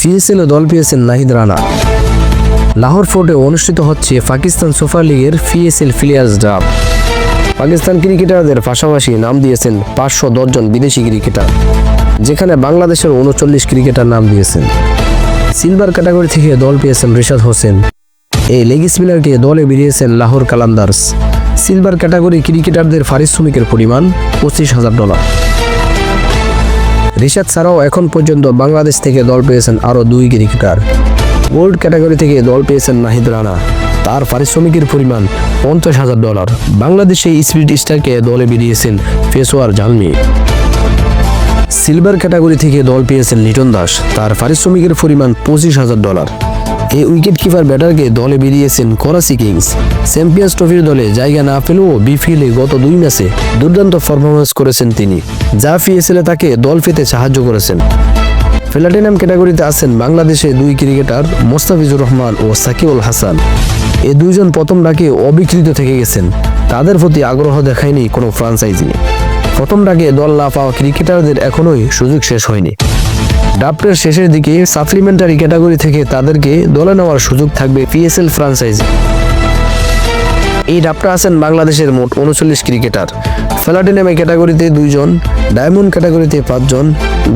পিএসএলে দল পেয়েছেন নাহিদ রানা। লাহোর ফোর্টে অনুষ্ঠিত হচ্ছে পাকিস্তান সুপার লিগের পিএসএল প্লেয়ার্স ড্রাফট। পাকিস্তান ক্রিকেটারদের পাশাপাশি নাম দিয়েছেন 510 জন বিদেশি ক্রিকেটার, যেখানে বাংলাদেশের 39 ক্রিকেটার নাম দিয়েছেন। সিলভার ক্যাটাগরি থেকে দল পেয়েছেন রিশাদ হোসেন। এই লেগ স্পিনারকে দলে বেরিয়েছেন লাহোর কালান্দার্স। সিলভার ক্যাটাগরি ক্রিকেটারদের পারিশ্রমিকের পরিমাণ $25,000। রিশাদ ছাড়াও এখন পর্যন্ত বাংলাদেশ থেকে দল পেয়েছেন আরও 2 ক্রিকেটার। গোল্ড ক্যাটাগরি থেকে দল পেয়েছেন নাহিদ রানা, তার পারিশ্রমিকের পরিমাণ $50,000। বাংলাদেশে স্পিড স্টারকে দলে বেরিয়েছেন পেশোয়ার জালমি। সিলভার ক্যাটাগরি থেকে দল পেয়েছেন লিটন দাস, তার পারিশ্রমিকের পরিমাণ $25,000। এই উইকেট কিপার ব্যাটারকে দলে বেরিয়েছেন করাচি কিংস। চ্যাম্পিয়ন্স ট্রফির দলে জায়গা না পেলেও বিপিএলে গত 2 ম্যাচে দুর্দান্ত পারফরমেন্স করেছেন তিনি, যা পিএসএলে তাকে দল পেতে সাহায্য করেছেন। প্লাটিনাম ক্যাটাগরিতে আছেন বাংলাদেশে 2 ক্রিকেটার মোস্তাফিজুর রহমান ও সাকিবুল হাসান। এই 2 জন প্রথম ডাকে অবিকৃত থেকে গেছেন, তাদের প্রতি আগ্রহ দেখায়নি কোনো ফ্রাঞ্চাইজি। প্রথম ডাকে দল না পাওয়া ক্রিকেটারদের এখনোই সুযোগ শেষ হয়নি। ড্রাফটের শেষের দিকে সাপ্লিমেন্টারি ক্যাটাগরি থেকে তাদেরকে দলে নেওয়ার সুযোগ থাকবে পিএসএল ফ্রাঞ্চাইজি। এই ড্রাফটে আছেন বাংলাদেশের মোট 39 ক্রিকেটার। প্লাটিনাম ক্যাটাগরিতে 2 জন, ডায়মন্ড ক্যাটাগরিতে 5 জন,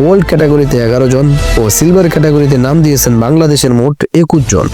গোল্ড ক্যাটাগরিতে 11 জন ও সিলভার ক্যাটাগরিতে নাম দিয়েছেন বাংলাদেশের মোট 21 জন।